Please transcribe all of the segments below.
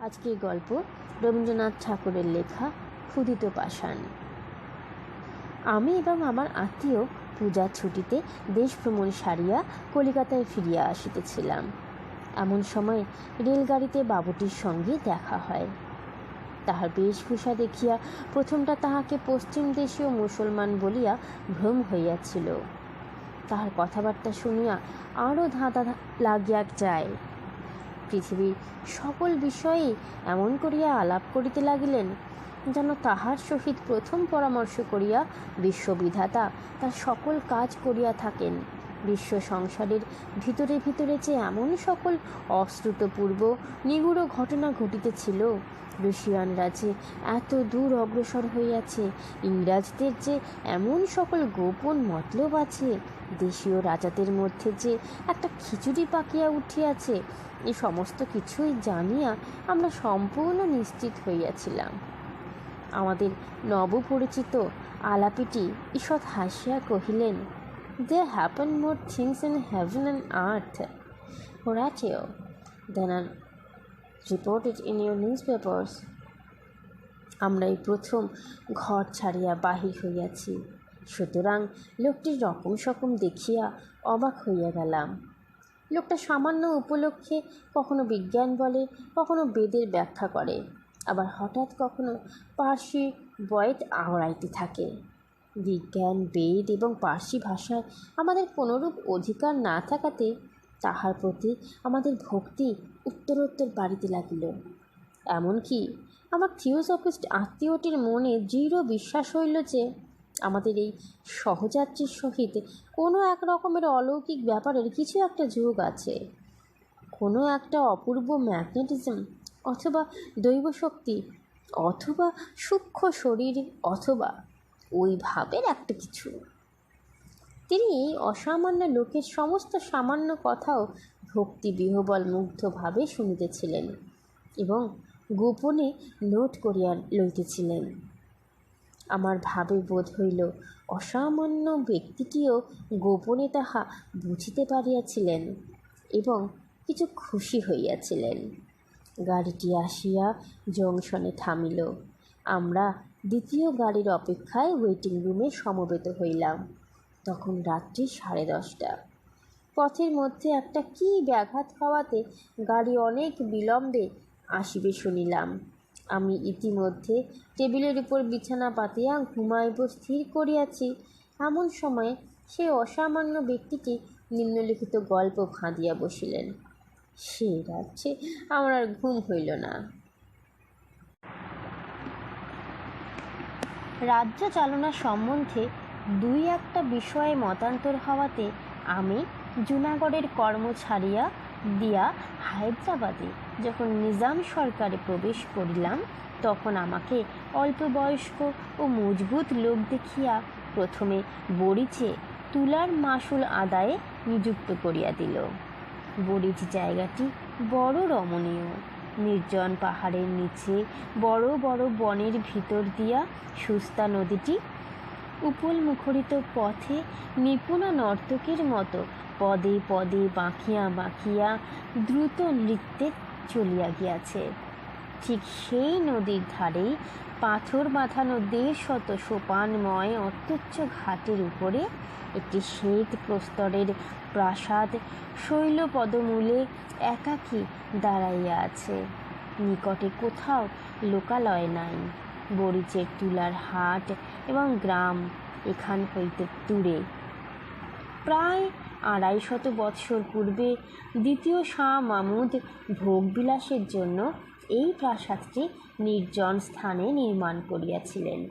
আজকের গল্প রবীন্দ্রনাথ ঠাকুরের লেখা ক্ষুদিত পাষাণ। আমি এবং আমার আত্মীয় পূজার ছুটিতে দেশ ভ্রমণ সারিয়া কলিকাতায় ফিরিয়া আসিতেছিলাম। এমন সময় রেলগাড়িতে বাবুটির সঙ্গে দেখা হয়। তাহার বেশভূষা দেখিয়া প্রথমটা তাহাকে পশ্চিম দেশীয় মুসলমান বলিয়া ভ্রম হইয়াছিল। তাহার কথাবার্তা শুনিয়া আরও ধাঁধা লাগিয়া যায়। পৃথিবীর সকল বিষয়েই এমন করিয়া আলাপ করিতে লাগিলেন যেন তাহার সহিত প্রথম পরামর্শ করিয়া বিশ্ববিধাতা তার সকল কাজ করিয়া থাকেন। বিশ্ব সংসারের ভিতরে ভিতরে যে এমন সকল অশ্রুতপূর্ব নিগূঢ় ঘটনা ঘটিতেছিল, রুশিয়ানরা যে এত দূর অগ্রসর হইয়াছে, ইংরাজদের যে এমন সকল গোপন মতলব আছে, দেশীয় রাজাদের মধ্যে যে একটা খিচুড়ি পাকিয়া উঠিয়াছে, এই সমস্ত কিছুই জানিয়া আমরা সম্পূর্ণ নিশ্চিত হইয়াছিলাম। আমাদের নবপরিচিত আলাপিটি ঈষৎ হাসিয়া কহিলেন, "There happen more things in heaven and earth, Horatio, than are reported in your newspapers." আমরা এই প্রথম ঘর ছাড়িয়া বাহির হইয়াছি, সুতরাং লোকটির রকম সকম দেখিয়া অবাক হইয়া গেলাম। লোকটা সামান্য উপলক্ষে কখনো বিজ্ঞান বলে, কখনো বেদের ব্যাখ্যা করে, আবার হঠাৎ কখনো পার্সি বয়েত আওড়াইতে থাকে। বিজ্ঞান, বেদ এবং পার্সি ভাষায় আমাদের কোনোরূপ অধিকার না থাকাতে তাহার প্রতি আমাদের ভক্তি উত্তরোত্তর বাড়িতে লাগিল। এমনকি আমার থিওসফিস্ট আত্মীয়টির মনে দৃঢ় বিশ্বাস হইল যে আমাদের এই সহযাত্রীর সহিত কোনো এক রকমের অলৌকিক ব্যাপারের কিছু একটা যোগ আছে, কোনো একটা অপূর্ব ম্যাগনেটিজম অথবা দৈবশক্তি অথবা সূক্ষ্ম শরীর অথবা ওই ভাবের একটা কিছু। তিনি এই অসামান্য লোকের সমস্ত সামান্য কথাও ভক্তি বিহ্বল মুগ্ধভাবে শুনিতেছিলেন এবং গোপনে নোট করিয়া লইতেছিলেন। আমার ভাবে বোধ হইল অসামান্য ব্যক্তিটিও গোপনে তাহা বুঝিতে পারিয়াছিলেন এবং কিছু খুশি হইয়াছিলেন। গাড়িটি আসিয়া জংশনে থামিল। আমরা দ্বিতীয় গাড়ির অপেক্ষায় ওয়েটিং রুমে সমবেত হইলাম। তখন রাত্রি 10:30। পথের মধ্যে একটা কী ব্যাঘাত হওয়াতে গাড়ি অনেক বিলম্বে আসিবে শুনিলাম। আমি ইতিমধ্যে টেবিলের উপর বিছানা পাতিয়া ঘুমাইব স্থির করিয়াছি। এমন সময় সেই অসামান্য ব্যক্তিটি নিম্নলিখিত গল্প ফাঁদিয়া বসিলেন। সে রাত্রে আমার আর ঘুম হইল না। রাজ্য চালনা সম্বন্ধে দুই একটা বিষয়ে মতান্তর হওয়াতে আমি জুনাগড়ের কর্ম ছাড়িয়া দিয়া হায়দ্রাবাদে যখন নিজাম সরকারে প্রবেশ করিলাম, তখন আমাকে অল্প বয়স্ক ও মজবুত লোক দেখিয়া প্রথমে বরিচে তুলার মাসুল আদায়ে নিযুক্ত করিয়া দিল। বরিচ জায়গাটি বড় রমণীয়। নির্জন পাহাড়ের নিচে বড় বড় বনের ভিতর দিয়া সুস্তা নদীটি উপল মুখরিত পথে নিপুণা নর্তকীর মতো পদে পদে বাঁকিয়া বাঁকিয়া দ্রুত নৃত্যে চলিয়া গিয়াছে। ঠিক সেই নদীর ধারেই পাথর বাঁধানো 150 সোপানময় অত্যুচ্চ ঘাটের উপরে একটি শ্বেত প্রস্তরের প্রাসাদ শৈলপদমূলে একাকী দাঁড়াইয়া আছে। নিকটে কোথাও লোকালয় নাই। বরিচের তুলার হাট এবং গ্রাম এখান হইতে দূরে। প্রায় 250 বৎসর পূর্বে দ্বিতীয় শাহ মাহমুদ ভোগবিলাসের জন্য এই প্রাসাদটি নির্জন স্থানে নির্মাণ করিয়াছিলেন।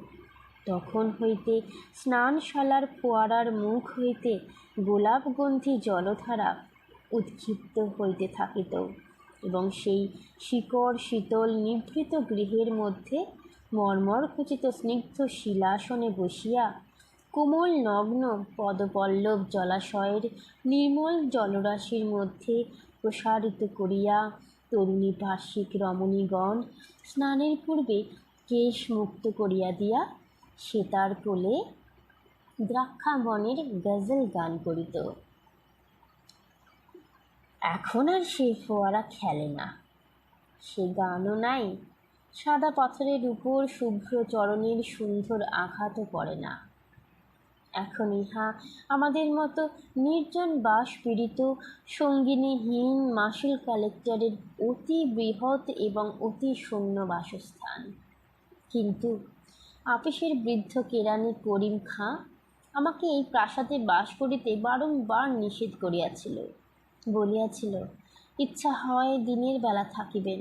তখন হইতে স্নানশালার ফোয়ারার মুখ হইতে গোলাপগন্ধি জলধারা উৎক্ষিপ্ত হইতে থাকিত এবং সেই শিকড় শীতল নিভৃত গৃহের মধ্যে মর্মরখচিত স্নিগ্ধ শিলাসনে বসিয়া কোমল নগ্ন পদপল্লব জলাশয়ের নির্মল জলরাশির মধ্যে প্রসারিত করিয়া তরুণী পার্শ্বিক রমণীগণ স্নানের পূর্বে কেশ মুক্ত করিয়া দিয়া সেতার কোলে দ্রাক্ষাবনের গজল গান করিত। এখন আর সে ফোয়ারা খেলে না। সে গানও নাই, সাদা পাথরের উপর শুভ্র চরণের সুন্দর আঘাতও পড়ে না। এখন ইহা আমাদের মতো নির্জন বাস পীড়িত সঙ্গিনীহীন মাসুল কালেক্টরের অতি বৃহৎ এবং অতি শূন্য বাসস্থান। কিন্তু আপিসের বৃদ্ধ কেরানি করিম খাঁ আমাকে এই প্রাসাদে বাস করিতে বারংবার নিষেধ করিয়াছিল, বলিয়াছিল, ইচ্ছা হয় দিনের বেলা থাকিবেন,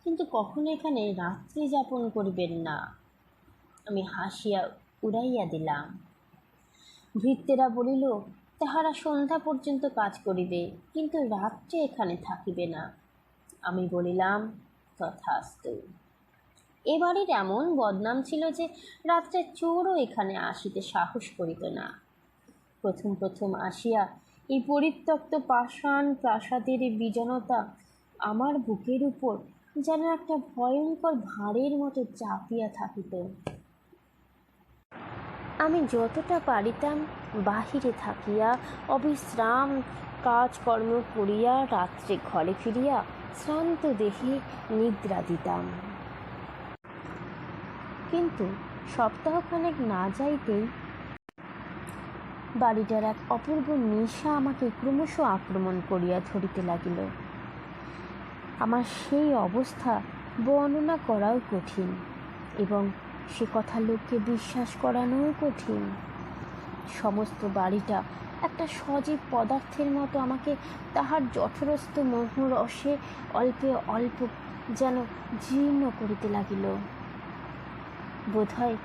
কিন্তু কখনো এখানে রাত্রি যাপন করিবেন না। আমি হাসিয়া উড়াইয়া দিলাম। ভৃত্যেরা বলিল, তাহারা সন্ধ্যা পর্যন্ত কাজ করিবে, কিন্তু রাত্রে এখানে থাকিবে না। আমি বলিলাম, তথাস্তু। এবারের এমন বদনাম ছিল যে রাত্রে চোরও এখানে আসিতে সাহস করিত না। প্রথম প্রথম আসিয়া এই পরিত্যক্ত পাষাণ প্রাসাদের বিজনতা আমার বুকের উপর যেন একটা ভয়ঙ্কর ভাঁড়ের মতো চাপিয়া থাকিত। আমি যতটা পারিতাম বাহিরে থাকিয়া অবিশ্রাম কাজকর্ম করিয়া রাত্রে ঘরে ফিরিয়া শ্রান্ত দেহে নিদ্রা দিতাম। কিন্তু সপ্তাহখানেক না যাইতেই বাড়িটার এক অপূর্ব নেশা আমাকে ক্রমশ আক্রমণ করিয়া ধরিতে লাগিল। আমার সেই অবস্থা বর্ণনা করাও কঠিন এবং সে কথা লোককে বিশ্বাস করানোও কঠিন। সমস্ত বাড়িটা একটা সজীব পদার্থের মতো আমাকে তাহার জঠরস্থ মোহরসে অল্পে অল্প যেন জীর্ণ করিতে লাগিল। বোধহয়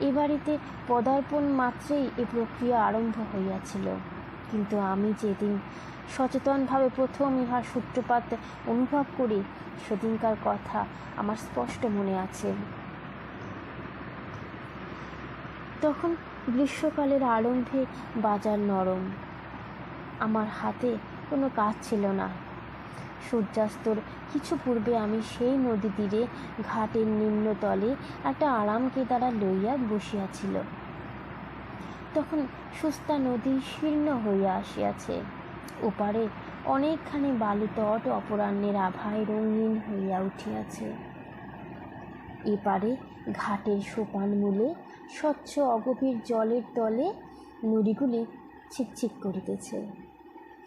এ বাড়িতে পদার্পণ মাত্রেই এ প্রক্রিয়া আরম্ভ হইয়াছিল, কিন্তু আমি যেদিন সচেতনভাবে প্রথম ইহার সূত্রপাত অনুভব করি সেদিনকার কথা আমার স্পষ্ট মনে আছে। তখন গ্রীষ্মকালের আরম্ভে বাজার নরম, আমার হাতে কোনো কাজ ছিল না। সূর্যাস্তর কিছু পূর্বে আমি সেই নদী তীরে ঘাটের নিম্নতলে একটা আরাম কেদারা লইয়া বসিয়াছিল। তখন সুস্তা নদী শীর্ণ হইয়া আসিয়াছে, ওপারে অনেকখানি বালুতট অপরাহ্নের আভায় রঙিন হইয়া উঠিয়াছে। এপারে ঘাটের সোপান মূলে স্বচ্ছ অগভীর জলের তলে নুড়িগুলি ছিকছিক করিতেছে।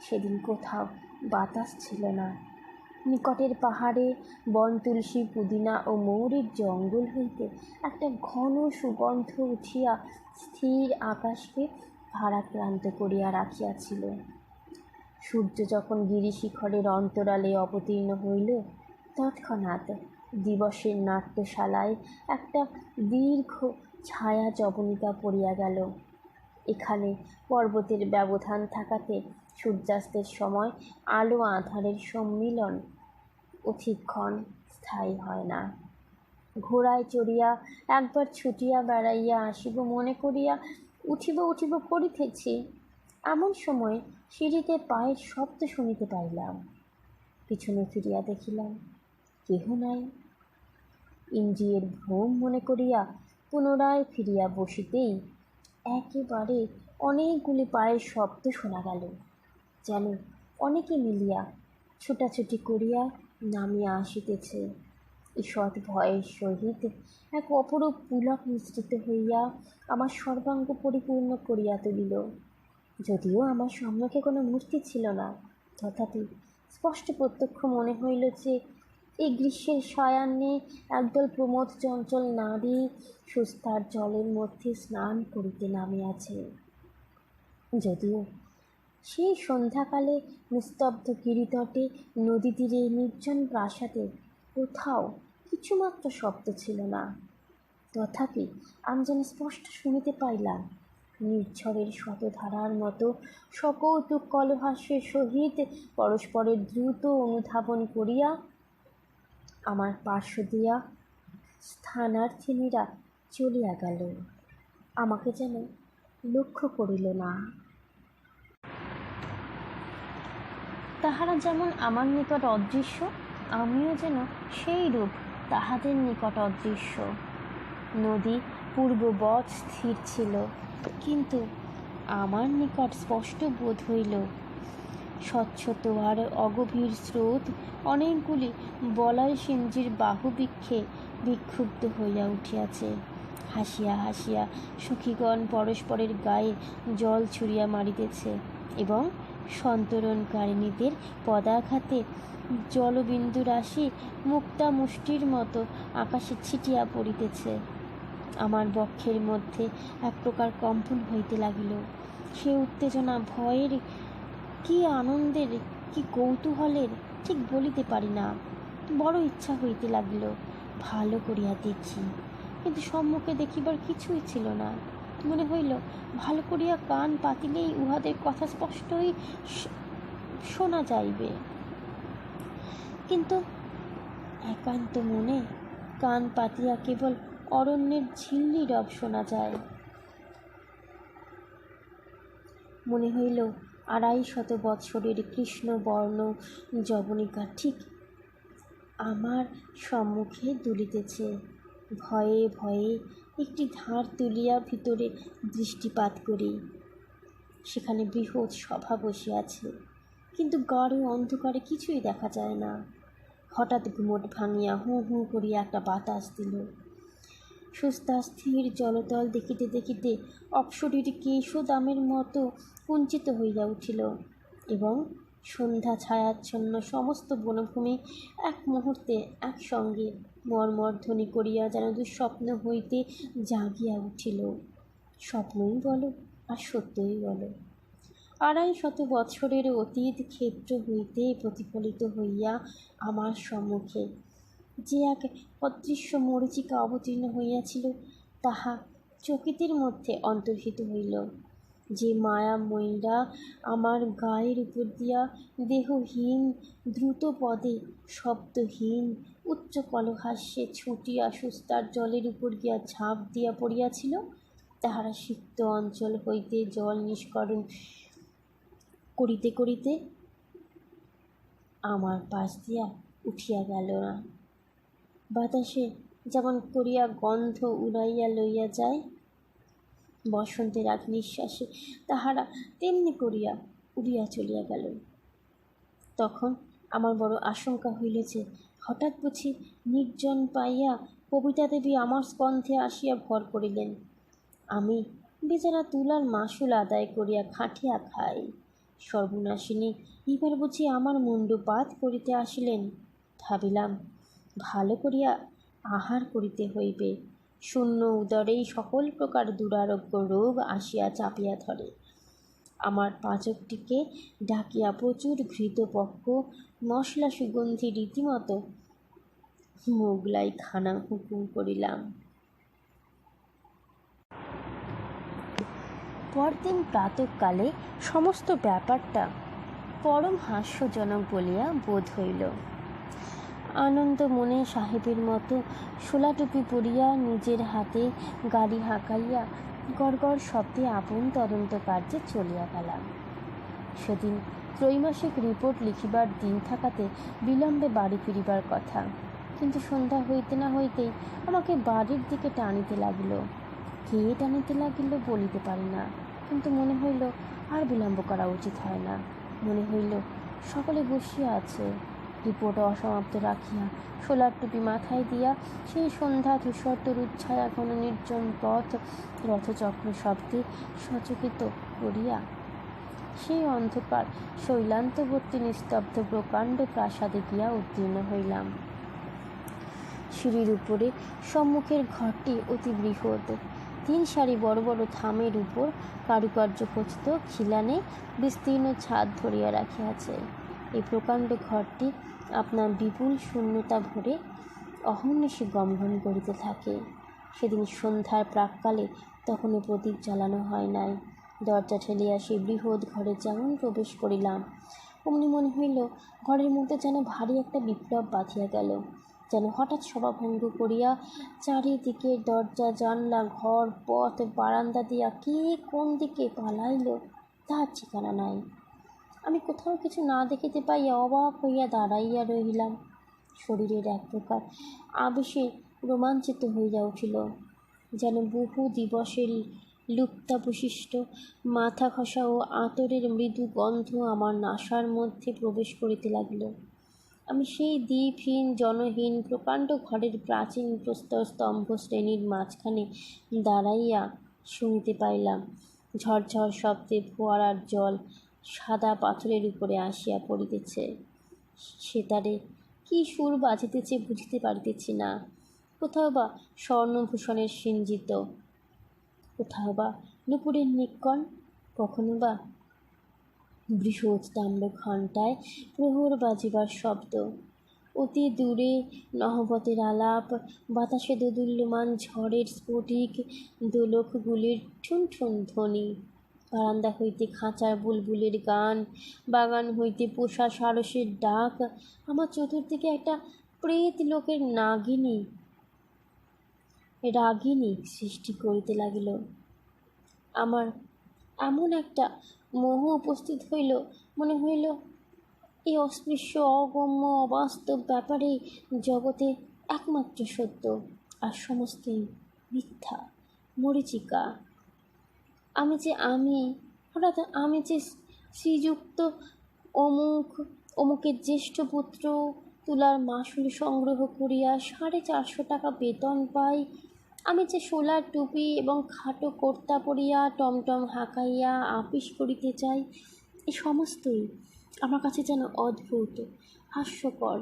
সেদিন কোথাও বাতাস ছিল না। নিকটের পাহাড়ে বন তুলসী পুদিনা ও মৌরির জঙ্গল হইতে একটা ঘন সুগন্ধ উঠিয়া স্থির আকাশকে ভারাক্রান্ত করিয়া রাখিয়াছিল। সূর্য যখন গিরিশিখরের অন্তরালে অবতীর্ণ হইল, তৎক্ষণাৎ দিবসের নাট্যশালায় একটা দীর্ঘ ছায়া জবনিকা পড়িয়া গেল। এখানে পর্বতের ব্যবধান থাকাতে সূর্যাস্তের সময় আলো আঁধারের সম্মিলন অধিকক্ষণ স্থায়ী হয় না। ঘোড়ায় চড়িয়া একবার ছুটিয়া বেড়াইয়া আসিব মনে করিয়া উঠিব করিতেছি, এমন সময় সিঁড়িতে পায়ের শব্দ শুনিতে পাইলাম। পিছনে ফিরিয়া দেখিলাম কেহ নাই। ইন্দ্রিয়ের ভ্রম মনে করিয়া পুনরায় ফিরিয়া বসিতেই একেবারে অনেকগুলি পায়ের শব্দ শোনা গেল, যেন অনেকে মিলিয়া ছুটাছুটি করিয়া নামিয়া আসিতেছে। ঈষৎ ভয়ের সহিত এক অপরূপ পুলক মিশ্রিত হইয়া আমার সর্বাঙ্গ পরিপূর্ণ করিয়া তুলিল। যদিও আমার সম্মুখে কোনো মূর্তি ছিল না, তথাপি স্পষ্ট প্রত্যক্ষ মনে হইল যে এই গ্রীষ্মের সায়াহ্নে একদল প্রমোদ চঞ্চল নারী সুস্তার জলের মধ্যে স্নান করিতে নামিয়াছে। যদিও সেই সন্ধ্যাকালে নিস্তব্ধ গিরিতটে নদী তীরে নির্জন প্রাসাদে কোথাও কিছুমাত্র শব্দ ছিল না, তথাপি আমি যেন স্পষ্ট শুনিতে পাইলাম নির্ঝরের শতধারার মতো সকৌতুক কলহাস্যের সহিত পরস্পরের দ্রুত অনুধাবন করিয়া আমার পার্শ্ব দিয়া স্থানার্থিনীরা চলিয়া গেল। আমাকে যেন লক্ষ্য করিল না। তাহারা যেমন আমার নিকট অদৃশ্য, আমিও যেন সেই রূপ তাহাদের নিকট অদৃশ্য। নদী পূর্ববৎ স্থির ছিল, কিন্তু আমার নিকট স্পষ্ট বোধ হইল স্বচ্ছত আর অগভীর স্রোত অনেকগুলি বলাই সিঞ্জির বাহুবৃক্ষে বিক্ষুব্ধ হইয়া উঠিয়াছে। হাসিয়া হাসিয়া সখীগণ পরস্পরের গায়ে জল ছুঁড়িয়া মারিতেছে এবং সন্তরণকারিণীদের পদাঘাতে জলবিন্দু রাশি মুক্তা মুষ্টির মতো আকাশে ছিটিয়া পড়িতেছে। আমার বক্ষের মধ্যে এক প্রকার কম্পন হইতে লাগিল। সে উত্তেজনা, ভয়ের, কি আনন্দের, কি কৌতূহলের, ঠিক বলিতে পারি না। বড় ইচ্ছা হইতে লাগিল ভালো করিয়া দেখি, কিন্তু সম্মুখে দেখিবার কিছুই ছিল না। মনে হইল ভালো করিয়া কান পাতিলেই উহাদের কথা স্পষ্টই শোনা যাইবে, কিন্তু একান্ত মনে কান পাতিয়া কেবল অরণ্যের ঝিল্লি রব শোনা যায়। মনে হইল 250 বৎসরের কৃষ্ণবর্ণ যবনিকা ঠিক আমার সম্মুখে দুলিতেছে। ভয়ে ভয়ে একটি ধার তুলিয়া ভিতরে দৃষ্টিপাত করি। সেখানে বৃহৎ সভা বসিয়াছে, কিন্তু গাঢ় অন্ধকারে কিছুই দেখা যায় না। হঠাৎ ঘুমট ভাঙিয়া হু হু করিয়া একটা বাতাস দিল। সুস্থাস্থির জলতল দেখিতে দেখিতে অপসরীর কেশদামের মতো কুঞ্চিত হইয়া উঠিল এবং সন্ধ্যা ছায়াচ্ছন্ন সমস্ত বনভূমি এক মুহূর্তে একসঙ্গে মর্মধ্বনি করিয়া যেন দুঃস্বপ্ন হইতে জাগিয়া উঠিল। স্বপ্নই বলো আর সত্যই বলো, 250 বৎসরের অতীত ক্ষেত্র হইতে প্রতিফলিত হইয়া আমার সম্মুখে যে এক অদৃশ্য মরীচিকা অবতীর্ণ হইয়াছিল, তাহা চকিতের মধ্যে অন্তর্হিত হইল। যে মায়াময়ীরা আমার গায়ের উপর দিয়া দেহহীন দ্রুত পদে শব্দহীন উচ্চ কলহাস্যে ছুটিয়া সুস্তার জলের উপর গিয়া ঝাঁপ দিয়া পড়িয়াছিল, তাহারা সিক্ত অঞ্চল হইতে জল নিষ্করণ করিতে করিতে আমার পাশ দিয়া উঠিয়া গেল না। বাতাসে যেমন করিয়া গন্ধ উড়াইয়া লইয়া যায়, বসন্তের এক নিঃশ্বাসে তাহারা তেমনি করিয়া উড়িয়া চলিয়া গেল। তখন আমার বড় আশঙ্কা হইল যে হঠাৎ বুঝি নির্জন পাইয়া কবিতা দেবী আমার স্কন্ধে আসিয়া ভর করিলেন। আমি বেচারা তুলার মাসুল আদায় করিয়া খাটিয়া খাই। সর্বনাশিনী এবার বুঝি আমার মুণ্ডপাত করিতে আসিলেন। ভাবিলাম ভালো করিয়া আহার করিতে হইবে। শূন্য উদরেই সকল প্রকার দুরারোগ্য রোগ আসিয়া চাপিয়া ধরে। আমার পাচকটিকে ডাকিয়া প্রচুর ঘৃতপক্ষ মশলা সুগন্ধি রীতিমতো মোগলাই খানা হুকুম করিলাম। পরদিন প্রাতঃকালে সমস্ত ব্যাপারটা পরম হাস্যজনক বলিয়া বোধ হইল। আনন্দ মনে সাহেবের মতো শোলাটুপি পরিয়া নিজের হাতে গাড়ি হাঁকাইয়া গড়গড় শব্দে আপন তদন্ত কার্যে চলিয়া গেলাম। সেদিন ত্রৈমাসিক রিপোর্ট লিখিবার দিন থাকাতে বিলম্বে বাড়ি ফিরিবার কথা, কিন্তু সন্ধ্যা হইতে না হইতেই আমাকে বাড়ির দিকে টানিতে লাগিল। কে টানিতে লাগিল বলিতে পারি না, কিন্তু মনে হইল আর বিলম্ব করা উচিত হয় না। মনে হইল সকলে বসিয়া আছে। রিপোর্ট অসমাপ্ত রাখিয়া সোলার টুপি মাথায় দিয়া সেই সন্ধ্যা ধূসর তরুচ্ছায়া ঘন নির্জন পথ রথচক্র শব্দে সচকিত করিয়া সেই অন্ধকার শৈলান্তবর্তী নিস্তব্ধ প্রকাণ্ড প্রাসাদে গিয়া উত্তীর্ণ হইলাম। সিঁড়ির উপরে সম্মুখের ঘরটি অতি বৃহৎ। 3 সারি বড় বড় থামের উপর কারুকার্য খচিত খিলানে বিস্তীর্ণ ছাদ ধরিয়া রাখিয়াছে। এই প্রকাণ্ড ঘরটি আপনার বিপুল শূন্যতা ভরে অহর্নিশে গমগম করিতে থাকে। সেদিন সন্ধ্যার প্রাক্কালে তখনও প্রদীপ জ্বালানো হয় নাই। দরজা ঠেলিয়া সেই বৃহৎ ঘরে যেমন প্রবেশ করিলাম, অমনি মনে হইল ঘরের মধ্যে যেন ভারী একটা বিপ্লব বাঁধিয়া গেল। যেন হঠাৎ সভাভঙ্গ করিয়া চারিদিকে দরজা জানলা ঘর পথ বারান্দা দিয়া কে কোন দিকে পালাইল তাহার ঠিকানা নাই। আমি কোথাও কিছু না দেখিতে পাইয়া অবাক হইয়া দাঁড়াইয়া রহিলাম। শরীরের এক প্রকার আবেশে রোমাঞ্চিত হইয়া উঠিল, যেন বহু দিবসের লুপ্তাবশিষ্ট মাথা খসা ও আতরের মৃদু গন্ধ আমার নাসার মধ্যে প্রবেশ করিতে লাগিল। আমি সেই দ্বীপহীন জনহীন প্রকাণ্ড ঘরের প্রাচীন প্রস্তর স্তম্ভ শ্রেণীর মাঝখানে দাঁড়াইয়া শুনিতে পাইলাম ঝরঝর শব্দে ফোয়ারার জল সাদা পাথরের উপরে আসিয়া পড়িতেছে। সেতারে কি সুর বাজিতেছে বুঝিতে পারিতেছি না। কোথাও বা স্বর্ণভূষণের সিঞ্জিত, কোথাও বা নুপুরের নিক্কণ, কখনো বা বৃহৎ তাম্র ঘণ্টায় প্রহর বাজিবার শব্দ। অতি দূরে নহবতের আলাপ, বাতাসে দোদুল্যমান ঝড়ের স্ফটিক দোলকগুলির ঠুন ঠুন ধ্বনি, বারান্দা হইতে খাঁচার বুলবুলের গান, বাগান হইতে পোষা সারসের ডাক। আমার চতুর্দিকে একটা প্রেত লোকের রাগিনী সৃষ্টি করিতে লাগিল। আমার এমন একটা মোহ উপস্থিত হইল, মনে হইল এই অস্পৃশ্য অগম্য অবাস্তব ব্যাপারেই জগতে একমাত্র সত্য, আর সমস্তই মিথ্যা, মরীচিকা। হঠাৎ আমি যে শ্রীযুক্ত অমুকের জ্যেষ্ঠ পুত্র, তুলার মাসুল সংগ্রহ করিয়া 450 টাকা বেতন পাই, আমি যে সোলার টুপি এবং খাটো কর্তা পরিয়া টমটম হাঁকাইয়া আপিস করিতে চাই, এই সমস্তই আমার কাছে যেন অদ্ভুত, হাস্যকর,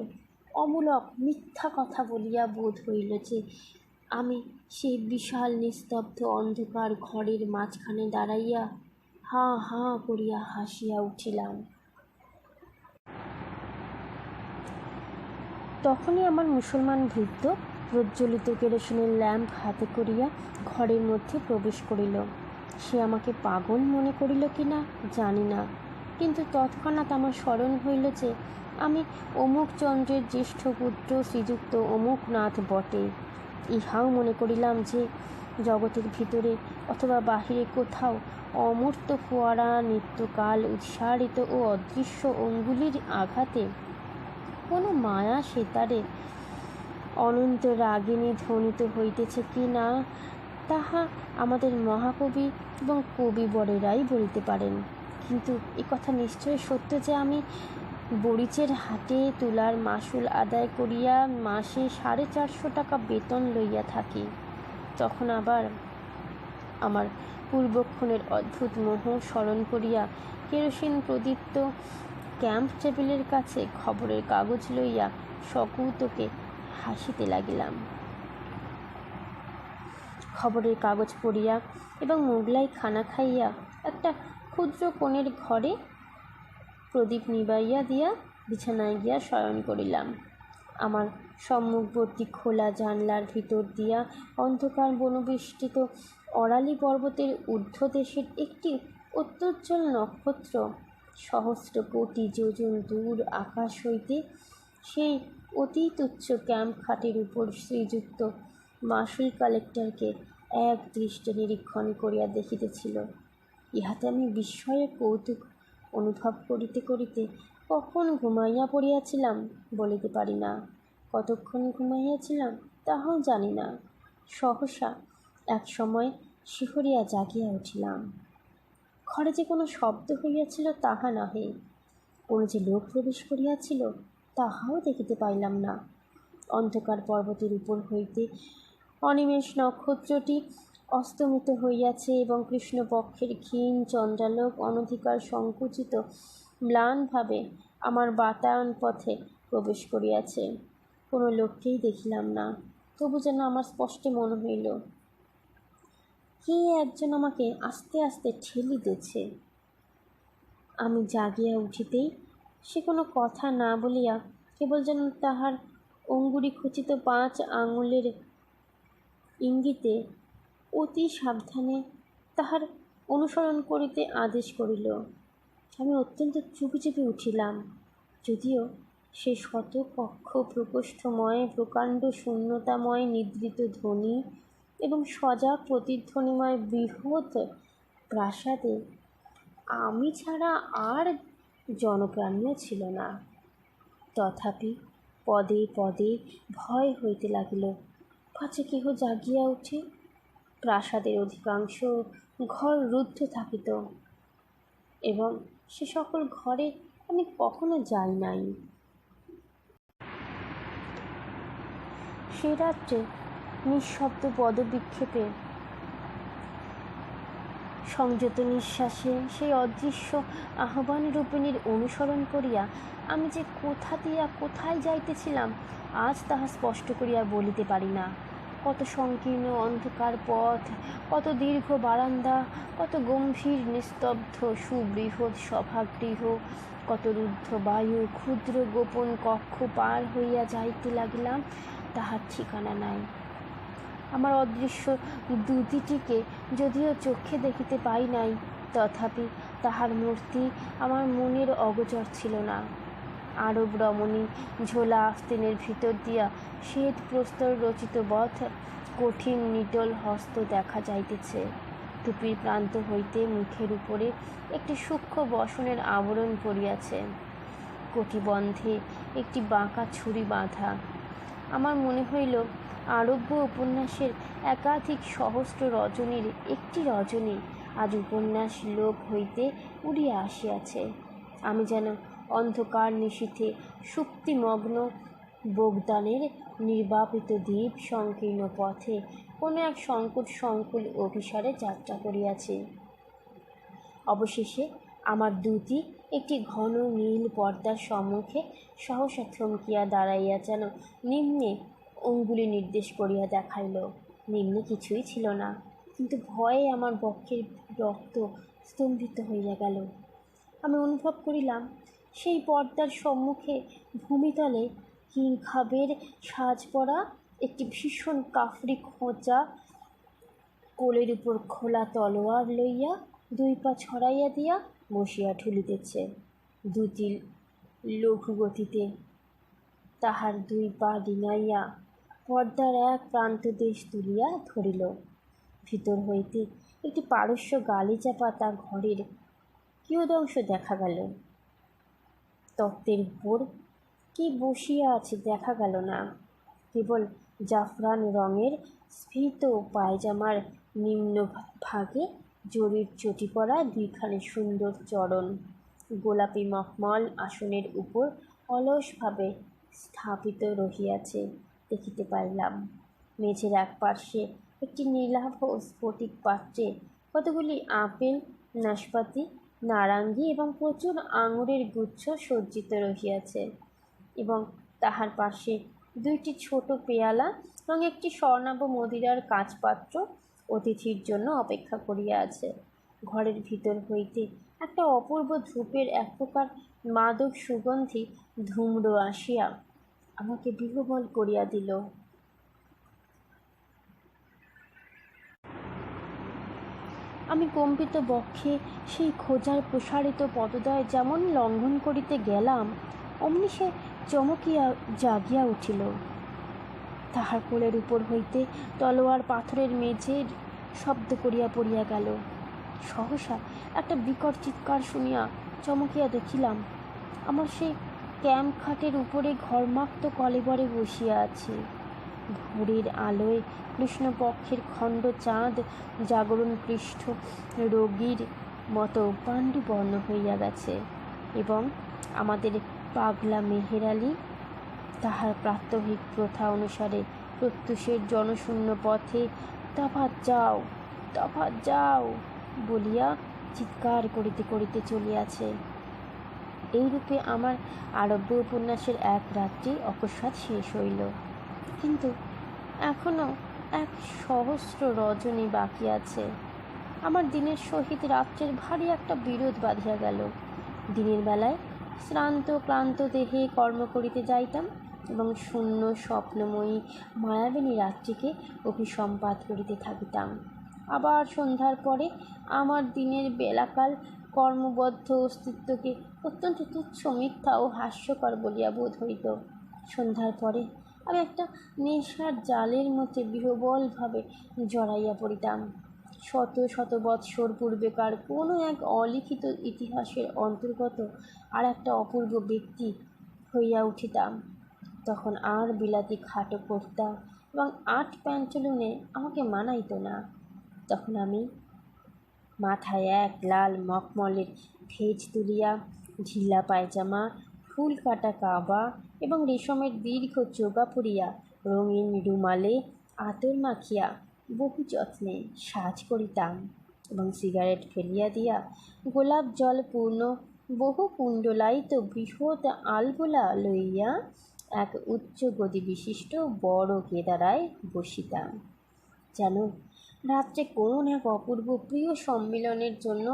অমূলক মিথ্যা কথা বলিয়া বোধ হইল যে আমি সেই বিশাল নিস্তব্ধ অন্ধকার ঘরের মাঝখানে দাঁড়াইয়া হাঁ হাঁ করিয়া হাসিয়া উঠিলাম। তখনই আমার মুসলমান ভৃত্য প্রজ্বলিত কেরোসিনের ল্যাম্প হাতে করিয়া ঘরের মধ্যে প্রবেশ করিল। সে আমাকে পাগল মনে করিল কি না জানি না, কিন্তু তৎক্ষণাৎ আমার স্মরণ হইল যে আমি অমুক চন্দ্রের জ্যেষ্ঠ পুত্র শ্রীযুক্ত অমুকনাথ বটে। ইহাও মনে করিলাম যে জগতের ভিতরে অথবা বাহিরে কোথাও অমূর্ত ফোয়ারা নিত্যকাল উৎসারিত ও অদৃশ্য অঙ্গুলির আঘাতে কোনো মায়া সেতারে অনন্ত রাগিনী ধ্বনিত হইতেছে কি না, তাহা আমাদের মহাকবি এবং কবিবরেরাই বলিতে পারেন। কিন্তু এ কথা নিশ্চয় সত্য যে আমি বরিচের হাটে তুলার মাসুল আদায় করিয়া মাসে 450 টাকা বেতন লইয়া থাকি। তখন আবার আমার পূর্বক্ষণের অদ্ভুত মোহ স্মরণ করিয়া কেরোসিন প্রদীপ্ত ক্যাম্প টেবিলের কাছে খবরের কাগজ লইয়া সকৌতুকে হাসিতে লাগিলাম। খবরের কাগজ পড়িয়া এবং মোগলাই খানা খাইয়া একটা ক্ষুদ্র কোণের ঘরে প্রদীপ নিবাইয়া দিয়া বিছানায় গিয়া শয়ন করিলাম। আমার সম্মুখবর্তী খোলা জানলার ভিতর দিয়া অন্ধকার বনবেষ্টিত অরালি পর্বতের ঊর্ধ্বদেশের একটি অত্যুজ্জ্বল নক্ষত্র সহস্র কোটি যোজন দূর আকাশ হইতে সেই অতি তুচ্ছ ক্যাম্প খাটের উপর শ্রীযুক্ত মাসুল কালেক্টরকে এক দৃষ্টে নিরীক্ষণ করিয়া দেখিতেছিল। ইহাতে আমি বিস্ময়ে কৌতুক অনুভব করিতে করিতে কখন ঘুমাইয়া পড়িয়াছিলাম বলিতে পারি না, কতক্ষণ ঘুমাইয়াছিলাম তাহাও জানি না। সহসা এক সময় শিহরিয়া জাগিয়া উঠিলাম। ঘরে যে কোনো শব্দ হইয়াছিল তাহা নহে, কোনো যে লোক প্রবেশ করিয়াছিল তাহাও দেখিতে পাইলাম না। অন্ধকার পর্বতের উপর হইতে অনিমেষ নক্ষত্রটি অস্তমিত হইয়াছে এবং কৃষ্ণপক্ষের ক্ষীণ চন্দ্রালোক অনধিকার সংকুচিত ম্লানভাবে আমার বাতায়ন পথে প্রবেশ করিয়াছে। কোনো লোককেই দেখিলাম না, তবু যেন আমার স্পষ্ট মনে হইল কে একজন আমাকে আস্তে আস্তে ঠেলিতেছে। আমি জাগিয়া উঠিতেই সে কোনো কথা না বলিয়া কেবল যেন তাহার অঙ্গুরি খচিত 5 আঙুলের ইঙ্গিতে অতি সাবধানে তাহার অনুসরণ করিতে আদেশ করিল। আমি অত্যন্ত চুপি চুপি উঠিলাম, যদিও সে শত কক্ষ প্রকোষ্ঠময় প্রকাণ্ড শূন্যতাময় নিদ্রিত ধ্বনি এবং সজাগ প্রতিধ্বনিময় বৃহৎ প্রাসাদে আমি ছাড়া আর জনপ্রাণীও ছিল না। তথাপি পদে পদে ভয় হইতে লাগিল, পাছে কেহ জাগিয়া উঠে। প্রাসাদের অধিকাংশ ঘর রুদ্ধ থাকিত, এবং সে সকল ঘরে আমি কখনো যাই নাই। সে রাত্রে নিঃশব্দ পদবিক্ষেপে, সংযত নিঃশ্বাসে সেই অদৃশ্য আহ্বান রূপিণীর অনুসরণ করিয়া আমি যে কোথা দিয়া কোথায় যাইতেছিলাম আজ তাহা স্পষ্ট করিয়া বলিতে পারি না। কত সংকীর্ণ অন্ধকার পথ, কত দীর্ঘ বারান্দা, কত গম্ভীর নিস্তব্ধ সুবৃহৎ সভাগৃহ, কত রুদ্ধ বায়ু, ক্ষুদ্র গোপন কক্ষ পার হইয়া যাইতে লাগিলাম, তাহার ঠিকানা নাই। আমার অদৃশ্য দূতিটিকে যদিও চোখে দেখিতে পাই নাই, তথাপি তাহার মূর্তি আমার মনের অগোচর ছিল না। আরব রমণী ঝোলা আস্তিনের ভিতর দিয়া শ্বেত প্রস্তর রচিত পথ, কঠিন নিটল হস্ত দেখা যাইতেছে। টুপির প্রান্ত হইতে মুখের উপরে একটি সূক্ষ্ম বসনের আবরণ পড়িয়াছে, কটিবন্ধে একটি বাঁকা ছুরি বাঁধা। আমার মনে হইল আরব্য উপন্যাসের একাধিক সহস্র রজনীর একটি রজনী আজ উপন্যাস লোক হইতে উড়িয়া আসিয়াছে। আমি যেন অন্ধকার নিশীথে সুপ্তিমগ্ন বোগদানের নির্বাপিত দ্বীপ সংকীর্ণ পথে কোনো এক সংকুল অভিসারে যাত্রা করিয়াছি। অবশেষে আমার দূতি একটি ঘন নীল পর্দার সম্মুখে সহসা থমকিয়া দাঁড়াইয়া যেন নিম্নে অঙ্গুলি নির্দেশ করিয়া দেখাইল। নিম্নে কিছুই ছিল না, কিন্তু ভয়ে আমার বক্ষের রক্ত স্তম্ভিত হইয়া গেল। আমি অনুভব করিলাম সেই পর্দার সম্মুখে ভূমিতলে কিংখাবের সাজ পরা একটি ভীষণ কাফরি খোঁচা কোলের উপর খোলা তলোয়ার লইয়া দুই পা ছড়াইয়া দিয়া বসিয়া ঠুলিতেছে। দুটি লঘু গতিতে তাহার দুই পা ডিঙাইয়া পর্দার এক প্রান্তদেশ তুলিয়া ধরিল। ভিতর হইতে একটি পারস্য গালিচা পাতা ঘরের কিয়দংশ দেখা গেল। তক্তের উপর কি বসিয়া আছে দেখা গেল না, কেবল জাফরান রঙের স্ফীত পায়জামার নিম্ন ভাগে জরির চটি পরা দুইখানি সুন্দর চরণ গোলাপি মখমল আসনের উপর অলসভাবে স্থাপিত রহিয়াছে দেখিতে পাইলাম। মেঝের এক পার্শ্বে একটি নীলাভ স্ফটিক পাত্রে কতগুলি আপেল, নাশপাতি, নারাঙ্গি এবং প্রচুর আঙুরের গুচ্ছ সজ্জিত রহিয়াছে, এবং তাহার পাশে দুইটি ছোট পেয়ালা এবং একটি স্বর্ণাভ মদিরার কাঁচপাত্র অতিথির জন্য অপেক্ষা করিয়া আছে। ঘরের ভিতর হইতে একটা অপূর্ব ধূপের এক প্রকার মাদক সুগন্ধি ধূম্র আসিয়া আমাকে বিহ্বল করিয়া দিল। আমি কম্পিত বক্ষে সেই খোঁজার প্রসারিত পদদয় যেমন লঙ্ঘন করিতে গেলাম, অমনি সে চমকিয়া জাগিয়া উঠিল। তাহার কোলের উপর হইতে তলোয়ার পাথরের মেঝের শব্দ করিয়া পড়িয়া গেল। সহসা একটা বিকট চিৎকার শুনিয়া চমকিয়া দেখিলাম আমার সেই ক্যাম্প খাটের উপরে ঘর্মাক্ত কলেবরে বসিয়া আছে। ভোরের আলোয় কৃষ্ণপক্ষের খণ্ড চাঁদ জাগরণ পৃষ্ঠ রোগীর মতো পাণ্ডুবর্ণ হইয়া গেছে, এবং আমাদের পাগলা মেহের আলী তাহার প্রাত্যহিক প্রথা অনুসারে প্রত্যুষের জনশূন্য পথে তফাৎ যাও তফাৎ যাও বলিয়া চিৎকার করিতে করিতে চলিয়াছে। এইরূপে আমার আরব্য উপন্যাসের এক রাত্রি অকস্মাৎ শেষ হইল, কিন্তু এখনও 1,000 রজনী বাকি আছে। আমার দিনের সহিত রাত্রের ভারী একটা বিরোধ বাঁধিয়া গেল। দিনের বেলায় শ্রান্ত ক্লান্ত দেহে কর্ম করিতে যাইতাম এবং শূন্য স্বপ্নময়ী মায়াবিনী রাত্রিকে অভিসম্পাত করিতে থাকিতাম। আবার সন্ধ্যার পরে আমার দিনের বেলাকাল কর্মবদ্ধ অস্তিত্বকে অত্যন্ত তুচ্ছ, মিথ্যা ও হাস্যকর বলিয়া বোধ হইত। সন্ধ্যার পরে আমি একটা নেশার জালের মধ্যে বিহ্বলভাবে জড়াইয়া পড়িতাম। শত শত বৎসর পূর্বেকার কোনো এক অলিখিত ইতিহাসের অন্তর্গত আর একটা অপূর্ব ব্যক্তি হইয়া উঠিতাম। তখন আর বিলাতি খাটো কুর্তা এবং 8 প্যান্টলুনে আমাকে মানাইত না। তখন আমি মাথায় এক লাল মখমলের ফেজ তুলিয়া, ঢিলা পায়জামা, ফুল কাটা কাবা এবং রেশমের দীর্ঘ চোগা পরিয়া, রঙিন রুমালে আতর মাখিয়া বহু যত্নে সাজ করিতাম এবং সিগারেট ফেলিয়া দিয়া গোলাপ জল পূর্ণ বহু কুণ্ডলায়িত বৃহৎ আলগোলা লইয়া এক উচ্চ গদি বিশিষ্ট বড় কেদারায় বসিতাম, যেন রাত্রে কোন এক অপূর্ব প্রিয় সম্মিলনের জন্য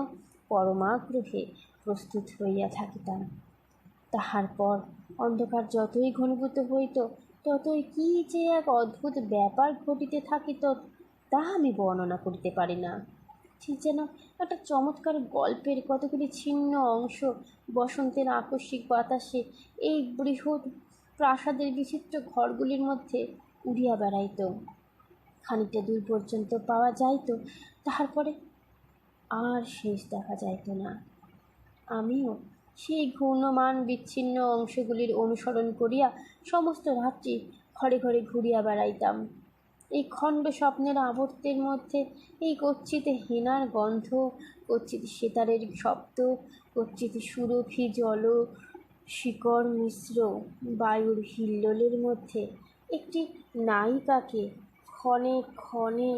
পরমাগ্রহে প্রস্তুত হইয়া থাকিতাম। তাহার পর অন্ধকার যতই ঘনীভূত হইত, ততই কি যে এক অদ্ভুত ব্যাপার ঘটিতে থাকিত, তা আমি বর্ণনা করিতে পারি না। ঠিক যেন একটা চমৎকার গল্পের কতগুলি ছিন্ন অংশ বসন্তের আকস্মিক বাতাসে এই বৃহৎ প্রাসাদের বিচিত্র ঘরগুলির মধ্যে উড়িয়া বেড়াইত। খানিকটা দূর পর্যন্ত পাওয়া যাইত, তাহার পরে আর শেষ দেখা যাইত না। আমিও সেই ঘূর্ণমান বিচ্ছিন্ন অংশগুলির অনুসরণ করিয়া সমস্ত রাত্রি ঘরে ঘরে ঘুরিয়া বেড়াইতাম। এই খণ্ড স্বপ্নের আবর্তের মধ্যে এই কচ্ছিত হেনার গন্ধ, কচ্ছিত সেতারের শব্দ, কচ্ছিত সুরভি জল শিকড় মিশ্র বায়ুর হিল্লোলের মধ্যে একটি নায়িকাকে ক্ষণে ক্ষণে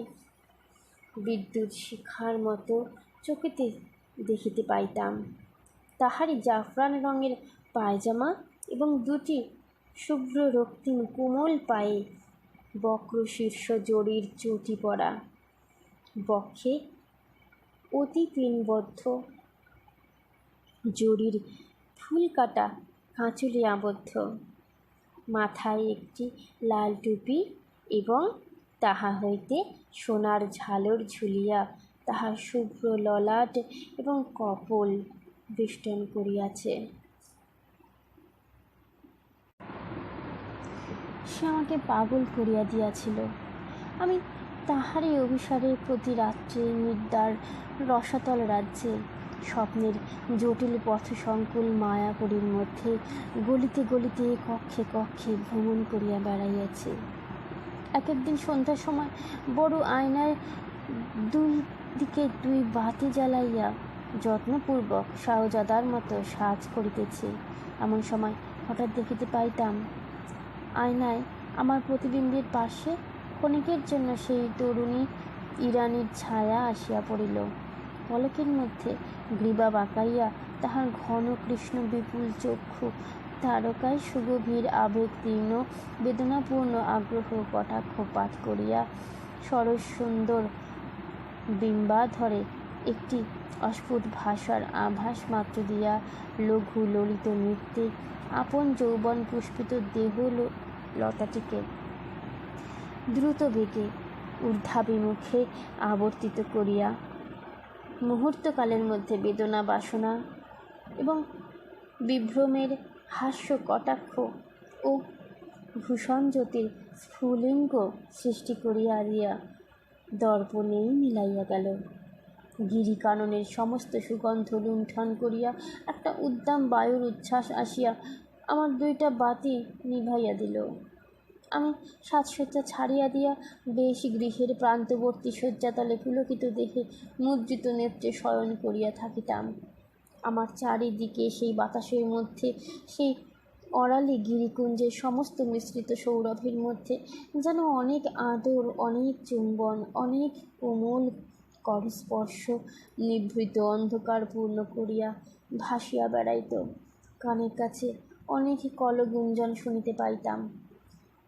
বিদ্যুৎ শিখার মতো চোখেতে দেখিতে পাইতাম। তাহারই জাফরান রঙের পায়জামা এবং দুটি শুভ্র রক্তিম কোমল পায়ে বক্র শীর্ষ জরির চটি পরা, বক্ষে অতি পিনবদ্ধ জরির ফুল কাটা কাঁচুলি আবদ্ধ, মাথায় একটি লাল টুপি এবং তাহা হইতে সোনার ঝালর ঝুলিয়া তাহার শুভ্র ললাট এবং কপোল বেষ্টন করিয়াছে। সে আমাকে পাগল করিয়া দিয়াছিল। আমি তাহারই অভিসারে প্রতি রাত্রে নিদ্রার রসাতল রাজ্যে স্বপ্নের জটিল পথসংকুল মায়াপুরীর মধ্যে গলিতে গলিতে কক্ষে কক্ষে ভ্রমণ করিয়া বেড়াইয়াছি। এক একদিন সন্ধ্যার সময় বড় আয়নায় দুই দিকে দুই বাতি জ্বালাইয়া যত্নপূর্বক শাহজাদার মতো সাজ করিতেছি। এমন সময় হঠাৎ দেখিতে পাইতাম, আয়নায় আমার প্রতিবিম্বের পাশে ক্ষণিকের জন্য সেই তরুণী ইরানীর ছায়া আসিয়া পড়িল। পলকের মধ্যে গ্রীবা বাঁকাইয়া তাহার ঘন কৃষ্ণ বিপুল চক্ষু তারকায় সুগভীর আবেগতীর্ণ বেদনাপূর্ণ আগ্রহ কটাক্ষপাত করিয়া সরস সুন্দর বিম্বাধরে একটি অস্ফুট ভাষার আভাস মাত্র দিয়া লঘু ললিত নৃত্যে আপন যৌবন পুষ্পিত দেহ লতাটিকে দ্রুত বেগে ঊর্ধ্বাভিমুখে আবর্তিত করিয়া মুহূর্তকালের মধ্যে বেদনা বাসনা এবং বিভ্রমের হাস্য কটাক্ষ ও ভূষণজ্যোতির স্ফুলিঙ্গ সৃষ্টি করিয়া দিয়া দর্পণেই মিলাইয়া গেল। গিরিকাননের সমস্ত সুগন্ধ লুণ্ঠন করিয়া একটা উদ্দাম বায়ুর উচ্ছ্বাস আসিয়া আমার দুইটা বাতি নিভাইয়া দিল। আমি সাজসজ্জা ছাড়িয়া দিয়া বেশ গৃহের প্রান্তবর্তী শয্যাতলে পুলকিত দেহে মুদ্রিত নেত্রে শয়ন করিয়া থাকিতাম। আমার চারিদিকে সেই বাতাসের মধ্যে, সেই অরালি গিরিকুঞ্জের সমস্ত মিশ্রিত সৌরভের মধ্যে যেন অনেক আদর, অনেক চুম্বন, অনেক কোমল করস্পর্শ নিভৃত অন্ধকার পূর্ণ করিয়া ভাসিয়া বেড়াইত। কানের কাছে অনেক কলগুঞ্জন শুনিতে পাইতাম।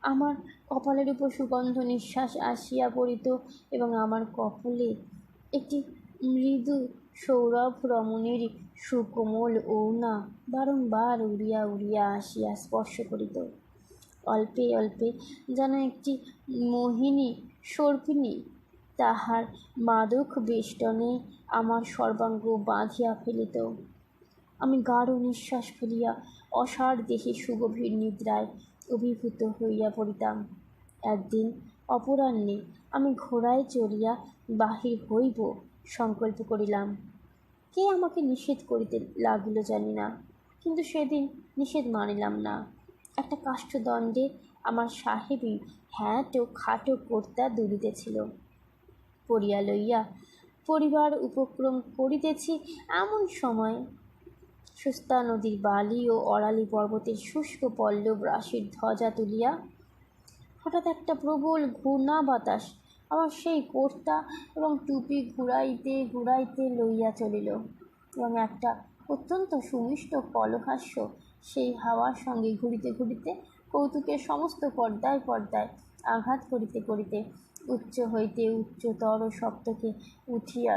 আমার কপালের উপর সুগন্ধ নিঃশ্বাস আসিয়া পড়িত এবং আমার কপলে একটি মৃদু সৌরভ রমণীর সুকোমল ওড়না বারংবার উড়িয়া উড়িয়া আসিয়া স্পর্শ করিত। অল্পে অল্পে যেন একটি মোহিনী সর্পিণী তাহার মাদক বেষ্টনে আমার সর্বাঙ্গ বাঁধিয়া ফেলিত। আমি গাঢ় নিঃশ্বাস ফেলিয়া অসাড় দেহে সুগভীর নিদ্রায় অভিভূত হইয়া পড়িতাম। একদিন অপরাহ্নে আমি ঘোড়ায় চড়িয়া বাহির হইব সংকল্প করিলাম। কে আমাকে নিষেধ করিতে লাগিল জানি না, কিন্তু সেদিন নিষেধ মানিলাম না। একটা কাষ্ঠদণ্ডে আমার সাহেবী হ্যাট ও খাটো কর্তা দুলিতেছিল। পরিয়া লইয়া পরিবার উপক্রম করিতেছি এমন সময় সুস্তা নদীর বালি ও অরালি পর্বতের শুষ্ক পল্লব রাশির ধ্বজা তুলিয়া হঠাৎ একটা প্রবল ঘূর্ণা বাতাস আমার সেই কোর্তা এবং টুপি ঘুরাইতে ঘুরাইতে লইয়া চলিল, এবং একটা অত্যন্ত সুমিষ্ট কলহাস্য সেই হাওয়ার সঙ্গে ঘুরিতে ঘুরিতে কৌতুকের সমস্ত পর্দায় পর্দায় আঘাত করিতে করিতে উচ্চ হইতে উচ্চতর শব্দকে উঠিয়া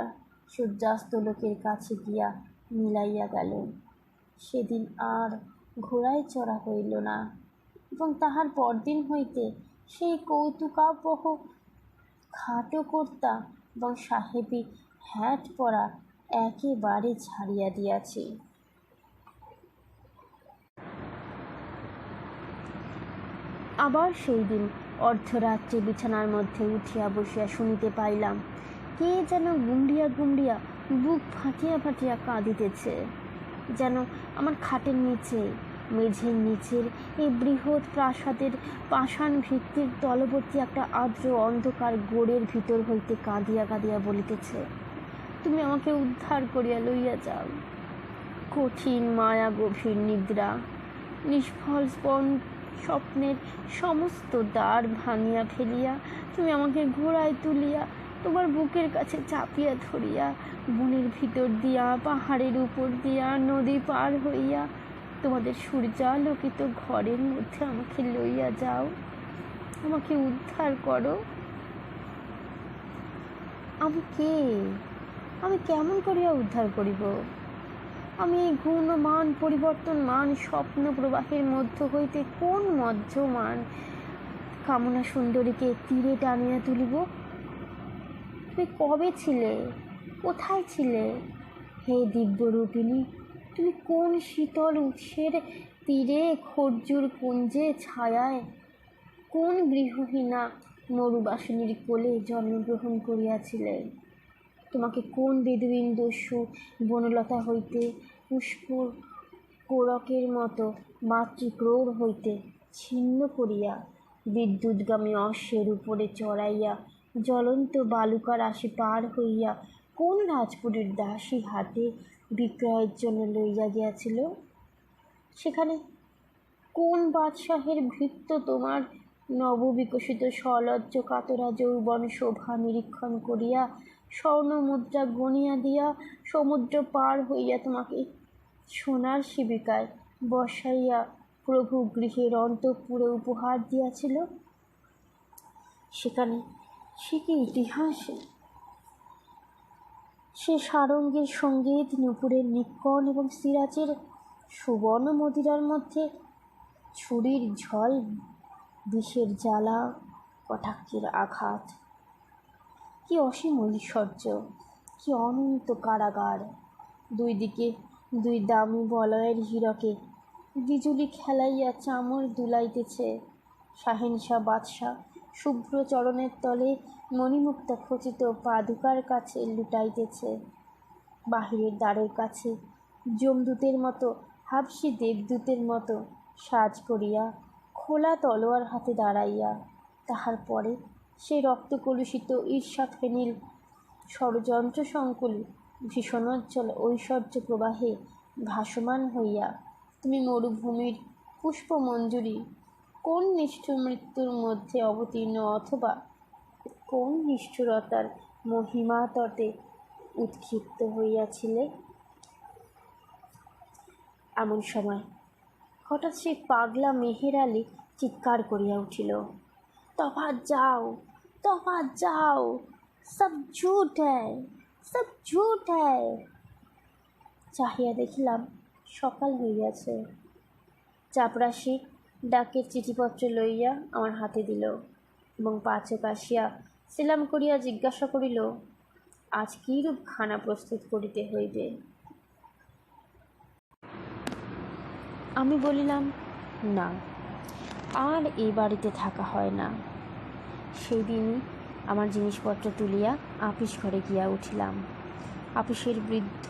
সূর্যাস্তলোকের কাছে গিয়া মিলাইয়া গেল। সেদিন আর ঘোড়ায় চড়া হইল না, এবং তাহার পরদিন হইতে সেই কৌতুকাবহ খাটো কর্তা এবং সাহেবী হ্যাট পরা একেবারে ছাড়িয়া দিয়াছি। আবার সেই দিন অর্ধরাত্রে বিছানার মধ্যে উঠিয়া বসিয়া শুনিতে পাইলাম কে যেন গুমড়িয়া গুমড়িয়া বুক ফাটিয়া ফাটিয়া কাঁদিতেছে, যেন আমার খাটের নিচে, মেঝের নিচের এই বৃহৎ প্রাসাদের পাষাণ ভিত্তির তলবর্তী একটা আর্দ্র অন্ধকার গোড়ের ভিতর হইতে কাঁদিয়া কাঁদিয়া বলিতেছে, তুমি আমাকে উদ্ধার করিয়া লইয়া যাও। কঠিন মায়া গভীর নিদ্রা, নিষ্ফল স্বপ্নের সমস্ত দ্বার ভাঙিয়া ফেলিয়া তুমি আমাকে ঘোড়ায় তুলিয়া তোমার বুকের কাছে চাপিয়া ধরিয়া বনের ভিতর দিয়া, পাহাড়ের উপর দিয়া, নদী পার হইয়া তোমাদের সূর্যালোকিত ঘরের মধ্যে আমাকে লইয়া যাও, আমাকে উদ্ধার করো। আমি কে? আমি কেমন করিয়া উদ্ধার করিব? আমি এই ঘূর্ণমান পরিবর্তনমান স্বপ্ন প্রবাহের মধ্য হইতে কোন মধ্যমান কামনা সুন্দরীকে তীরে টানিয়া তুলিব? তুমি কবে ছিলে? কোথায় ছিলে? হে দিব্যরূপিণী, তুমি কোন শীতল উৎসের তীরে, খর্জুর কুঞ্জে ছায়ায়, কোন গৃহহীনা মরুবাসিনীর কোলে জন্মগ্রহণ করিয়াছিলে? তোমাকে কোন বেদুইন দস্যু বনলতা হইতে, পুষ্পুর কোরকের মতো মাতৃক্রোড় হইতে ছিন্ন করিয়া বিদ্যুৎগামী অশ্বের উপরে চড়াইয়া জ্বলন্ত বালুকা রাশি পার হইয়া কোন রাজপুরীর দাসী হাতে বিক্রয়ের জন্য লইয়া গিয়াছিল? সেখানে কোন বাদশাহের ভৃত্য তোমার নববিকশিত সলজ্জ কাতরা যৌবন শোভা নিরীক্ষণ করিয়া স্বর্ণ মুদ্রা গণিয়া দিয়া সমুদ্র পার হইয়া তোমাকে সোনার শিবিকায় বসাইয়া প্রভু গৃহের অন্তঃপুরে উপহার দিয়াছিল? সেখানে সে কি ইতিহাসে? সে সারঙ্গের সঙ্গীত, নুপুরের নিক্কণ এবং সিরাজের সুবর্ণ মদিরার মধ্যে ছুরির ঝল, বিষের জ্বালা, কটাক্ষের আঘাত। কি অসীম ঐশ্বর্য, কি অনন্ত কারাগার! দুই দিকে দুই দামি বলয়ের হীরকে বিজুলি খেলাইয়া চামর দুলাইতেছে। শাহেনশা বাদশাহ শুভ্র চরণের তলে মণিমুক্তা খচিত পাদুকার কাছে লুটাইতেছে। বাহিরের দ্বারের কাছে যমদূতের মতো, হাবসি দেবদূতের মতো সাজ করিয়া খোলা তলোয়ার হাতে দাঁড়াইয়া, তাহার পরে সেই রক্তকলুষিত ঈর্ষা ফেনিল ষড়যন্ত্র সংকুল ভীষণোজ্জ্বল ঐশ্বর্য প্রবাহে ভাসমান হইয়া তুমি মরুভূমির পুষ্পমঞ্জুরি কোন নিষ্ঠুর মৃত্যুর মধ্যে অবতীর্ণ, অথবা কোন নিষ্ঠুরতার মহিমা তটে উৎক্ষিপ্ত হইয়াছিলে? এমন সময় হঠাৎ সেই পাগলা মেহের আলী চিৎকার করিয়া উঠিল, তফাৎ যাও, তফাৎ যাও, সব ঝুট হ্যায়, সব ঝুট হ্যায়। চাহিয়া দেখিলাম সকাল হইয়াছে। চাপরাশি ডাকের চিঠিপত্র লইয়া আমার হাতে দিল এবং পাচক আসিয়া সেলাম করিয়া জিজ্ঞাসা করিল, আজ কিরূপ খানা প্রস্তুত করিতে হইবে? আমি বলিলাম, না, আর এই বাড়িতে থাকা হয় না। সেই দিনই আমার জিনিসপত্র তুলিয়া আপিস ঘরে গিয়া উঠিলাম। আপিসের বৃদ্ধ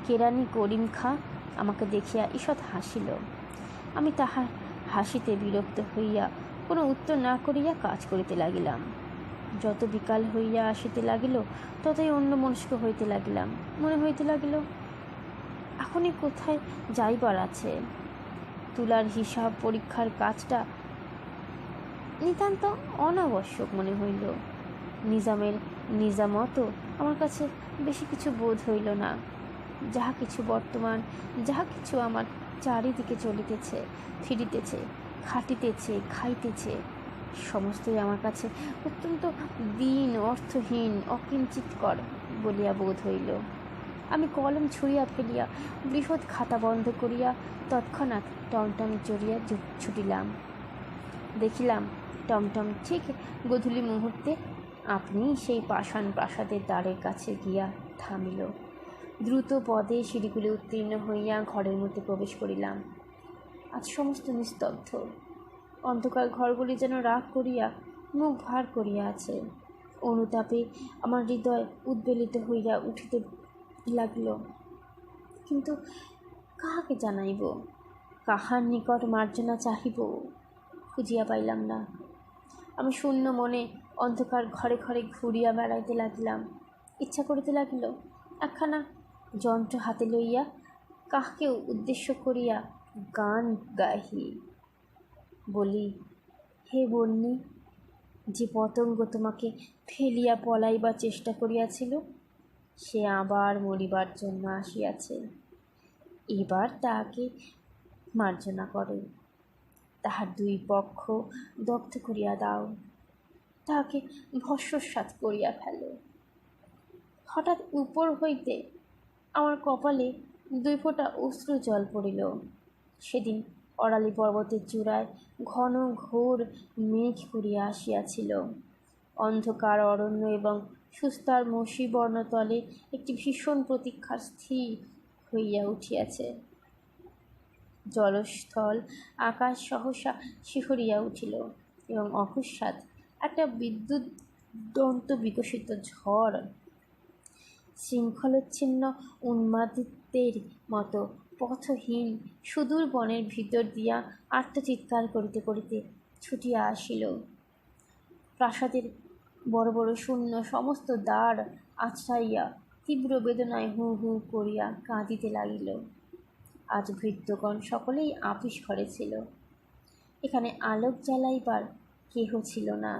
কেরানি করিম খাঁ আমাকে দেখিয়া ঈষৎ হাসিল। আমি তাহার হাসিতে বিরক্ত হইয়া কোনো উত্তর না করিয়া কাজ করিতে লাগিলাম। যত বিকাল হইয়া আসিতে লাগিল ততই অন্যমনস্ক হইতে লাগিলাম। মনে হইতে লাগিল এখনই কোথায় যাইবার আছে। তুলার হিসাব পরীক্ষার কাজটা নিতান্ত অনাবশ্যক মনে হইল। নিজামের নিজামতও আমার কাছে বেশি কিছু বোধ হইল না। যাহা কিছু বর্তমান, যাহা কিছু আমার চারিদিকে চলিতেছে, ফিরিতেছে, খাটিতেছে, খাইতেছে, সমস্তই আমার কাছে অত্যন্ত দীন, অর্থহীন, অকিঞ্চিৎকর বলিয়া বোধ হইল। আমি কলম ছুঁড়িয়া ফেলিয়া বৃহৎ খাতা বন্ধ করিয়া তৎক্ষণাৎ টমটমে চড়িয়া ছুটিলাম। দেখিলাম টমটম ঠিক গোধূলি মুহূর্তে আপনি সেই পাষাণ প্রাসাদের দ্বারের কাছে গিয়া থামিল। দ্রুত পদে সিঁড়িগুলি উত্তীর্ণ হইয়া ঘরের মধ্যে প্রবেশ করিলাম। আজ সমস্ত নিস্তব্ধ। অন্ধকার ঘরগুলি যেন রাগ করিয়া মুখ ভার করিয়া আছে। অনুতাপে আমার হৃদয় উদ্বেলিত হইয়া উঠিতে লাগিল। কিন্তু কাহাকে জানাইব, কাহার নিকট মার্জনা চাহিব, খুঁজিয়া পাইলাম না। আমি শূন্য মনে অন্ধকার ঘরে ঘরে ঘুরিয়া বেড়াইতে লাগিলাম। ইচ্ছা করিতে লাগিল একখানা যন্ত্র হাতে লইয়া কাহাকেও উদ্দেশ্য করিয়া গান গাহি, বলি, হে বন্যী, যে পতঙ্গ তোমাকে ফেলিয়া পলাইবার চেষ্টা করিয়াছিল সে আবার মরিবার জন্য আসিয়াছে। এবার তাহাকে মার্জনা করো, তাহার দুই পক্ষ দগ্ধ করিয়া দাও, তাহাকে ভস্মসাৎ করিয়া ফেলো। হঠাৎ উপর হইতে আমার কপালে দুই ফোঁটা অশ্রু জল পড়িল। সেদিন অরালি পর্বতের চূড়ায় ঘন ঘোর মেঘ করিয়া আসিয়াছিল। অন্ধকার অরণ্য এবং সুস্তার মসি বর্ণতলে একটি ভীষণ প্রতীক্ষা স্থির হইয়া উঠিয়াছে। জলস্থল আকাশ সহসা শিহরিয়া উঠিল এবং অকস্মাৎ একটা বিদ্যুৎ দন্ত বিকশিত ঝড় শৃঙ্খলোচ্ছিন্ন উন্মাদিতের মতো পথহীন সুদূর বনের ভিতর দিয়া আর্তচিৎকার করিতে করিতে ছুটিয়া আসিল। প্রাসাদের বড় বড় শূন্য সমস্ত দ্বার আছড়াইয়া তীব্র বেদনায় হু হু করিয়া কাঁদিতে লাগিল। আজ ভৃত্যগণ সকলেই আপিস ঘরে ছিল। এখানে আলোক জ্বালাইবার কেহ ছিল না।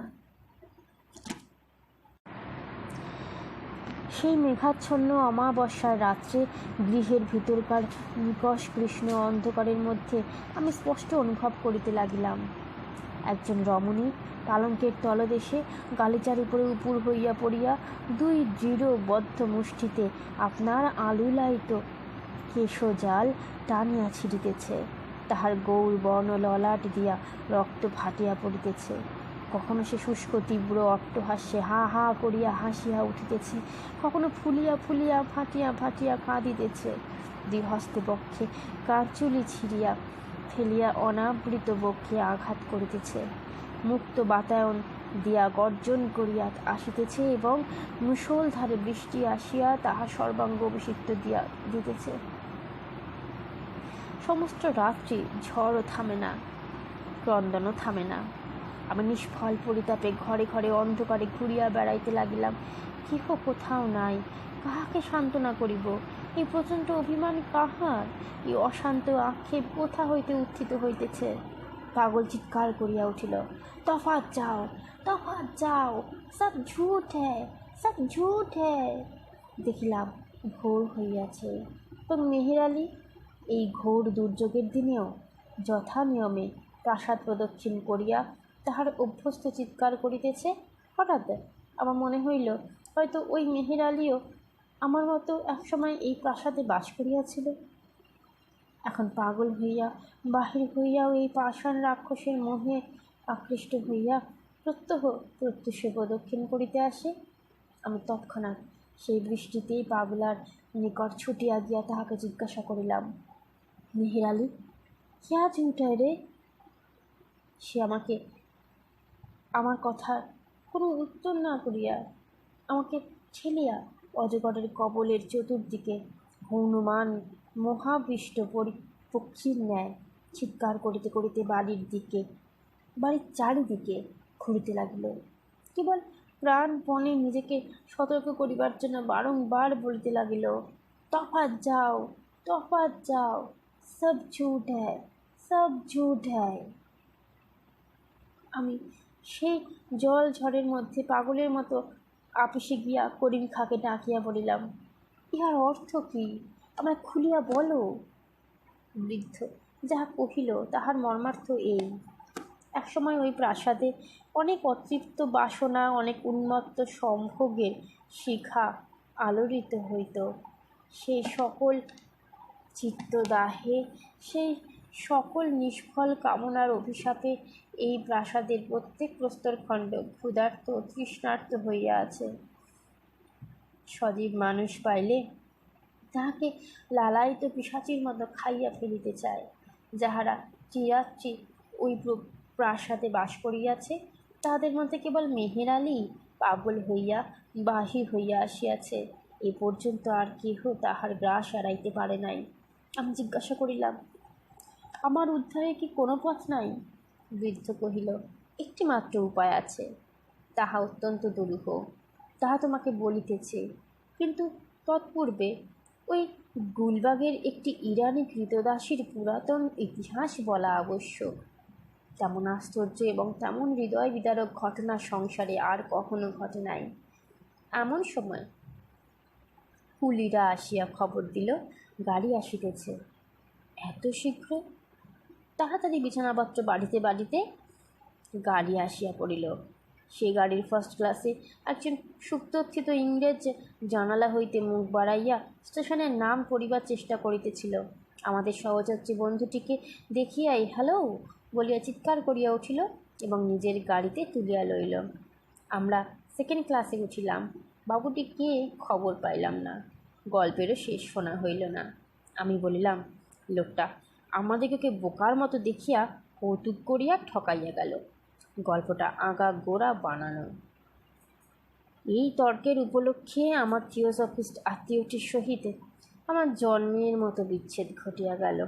সেই মেঘাচ্ছন্ন অমাবস্যার রাত্রে গৃহের ভিতরকার নিকষ কৃষ্ণ অন্ধকারের মধ্যে আমি স্পষ্ট অনুভব করিতে লাগিলাম একজন রমণী পালঙ্কের তলদেশে গালিচার উপরে উপুর হইয়া পড়িয়া দুই দৃঢ় বদ্ধ মুষ্টিতে আপনার আলুলায়িত কেশজাল টানিয়া ছিঁড়িতেছে। তাহার গৌর বর্ণ ললাট দিয়া রক্ত ফাটিয়া পড়িতেছে। কখনো সে শুষ্ক তীব্র অট্টহাস্যে হা হা করিয়া হাসিয়া উঠিতেছে, কখনো ফুলিয়া ফুলিয়া ফাটিয়া ফাটিয়া কাঁদিতেছে। দুই হস্তে বক্ষে কারচুলি ছিঁড়িয়া ফেলিয়া অনাবৃত বক্ষে আঘাত করিতেছে। মুক্ত বাতায়ন দিয়া গর্জন করিয়া আসিতেছে এবং মুষলধারে বৃষ্টি আসিয়া তাহার সর্বাঙ্গ অভিষিক্ত দিতেছে। সমস্ত রাত্রি ঝড়ও থামে না, ক্রন্দনও থামে না। আমি নিষ্ফল পরিতাপে ঘরে ঘরে অন্ধকারে ঘুরিয়া বেড়াইতে লাগিলাম। কেহ কোথাও নাই, কাহাকে সান্ত্বনা করিব? এই প্রচণ্ড অভিমান কাহার? এই অশান্ত আক্ষেপ কোথা হইতে উত্থিত হইতেছে? পাগল চিৎকার করিয়া উঠিল, তফাৎ যাও, তফাৎ যাও, সব ঝুট হ্যায়, সব ঝুট হ্যায়। দেখিলাম ভোর হইয়াছে এবং মেহের আলী এই ঘোর দুর্যোগের দিনেও যথা নিয়মে প্রাসাদ প্রদক্ষিণ করিয়া তাহার অভ্যস্ত চিৎকার করিতেছে। হঠাৎ আমার মনে হইল হয়তো ওই মেহের আলীও আমার মতো একসময় এই প্রাসাদে বাস করিয়াছিল। এখন পাগল হইয়া বাহির হইয়াও এই পাষাণ রাক্ষসের মোহে আকৃষ্ট হইয়া প্রত্যুষে প্রদক্ষিণ করিতে আসে। আমি তৎক্ষণাৎ সেই বৃষ্টিতেই পাগলার নিকট ছুটিয়া গিয়া তাহাকে জিজ্ঞাসা করিলাম, মেহের আলী, ক্যা ঝুট হ্যায় রে? সে আমাকে আমার কথা কোনো উত্তর না করিয়া আমাকে ঠেলিয়া অজগরের কবলের চতুর্দিকে হনুমান মহাবিষ্ট পক্ষীর ন্যায় চিৎকার করিতে করিতে বাড়ির চারিদিকে ঘুরিতে লাগিল। কেবল প্রাণপণে নিজেকে সতর্ক করিবার জন্য বারংবার বলিতে লাগিল, তফাৎ যাও, তফাৎ যাও, সব ঝুট হ্যায়, সব ঝুট হ্যায়। আমি সেই জল ঝড়ের মধ্যে পাগলের মতো আপিসে গিয়া করিম খাঁকে ডাকিয়া বলিলাম, ইহার অর্থ কি? আমায় খুলিয়া বলো। বৃদ্ধ যাহা কহিল তাহার মর্মার্থ এই, একসময় ওই প্রাসাদে অনেক অতৃপ্ত বাসনা, অনেক উন্মত্ত সম্ভোগের শিখা আলোড়িত হইত। সেই সকল চিত্তদাহে, সেই সকল নিষ্ফল কামনার অভিশাপে এই প্রাসাদের প্রত্যেক প্রস্তরখণ্ড ক্ষুধার্ত তৃষ্ণার্ত হইয়া আছে। সজীব মানুষ পাইলে তাহাকে লালায়িত পিশাচীর মতো খাইয়া ফেলিতে চায়। যাহারা চিরাচ্চি ওই প্রাসাদে বাস করিয়াছে, তাহাদের মধ্যে কেবল মেহের আলী পাগল হইয়া বাহির হইয়া আসিয়াছে। এ পর্যন্ত আর কেহ তাহার গ্রাস এড়াইতে পারে নাই। আমি জিজ্ঞাসা করিলাম, আমার উদ্ধারের কি কোনো পথ নাই? বৃদ্ধ কহিল, একটি মাত্র উপায় আছে, তাহা অত্যন্ত দুরূহ, তাহা তোমাকে বলিতেছে, কিন্তু তৎপূর্বে ওই গুলবাগের একটি ইরানি কৃতদাসীর পুরাতন ইতিহাস বলা আবশ্যক। তেমন আশ্চর্য এবং তেমন হৃদয় বিদারক ঘটনা সংসারে আর কখনো ঘটে নাই। এমন সময় কুলিরা আসিয়া খবর দিল, গাড়ি আসিতেছে। এত শীঘ্র? তাড়াতাড়ি বিছানাপত্র বাড়িতে বাড়িতে গাড়ি আসিয়া পড়িল। সে গাড়ির ফার্স্ট ক্লাসে একজন সুপ্তথিত ইংরেজ জানালা হইতে মুখ বাড়াইয়া স্টেশনের নাম পড়িবার চেষ্টা করিতেছিল। আমাদের সহযাত্রী বন্ধুটিকে দেখিয়াই হ্যালো বলিয়া চিৎকার করিয়া উঠিল এবং নিজের গাড়িতে তুলিয়া লইল। আমরা সেকেন্ড ক্লাসে উঠিলাম। বাবুটি কে খবর পাইলাম না। গল্পেরও শেষ শোনা হইল না। আমি বলিলাম, লোকটা আমাদিগকে বোকার মতো দেখিয়া কৌতুক করিয়া ঠকাইয়া গেল। গল্পটা আগা গোড়া বানানো। এই তর্কের উপলক্ষে আমার থিওসফিস্ট আত্মীয়টির সহিত আমার জন্মের মতো বিচ্ছেদ ঘটিয়া গেল।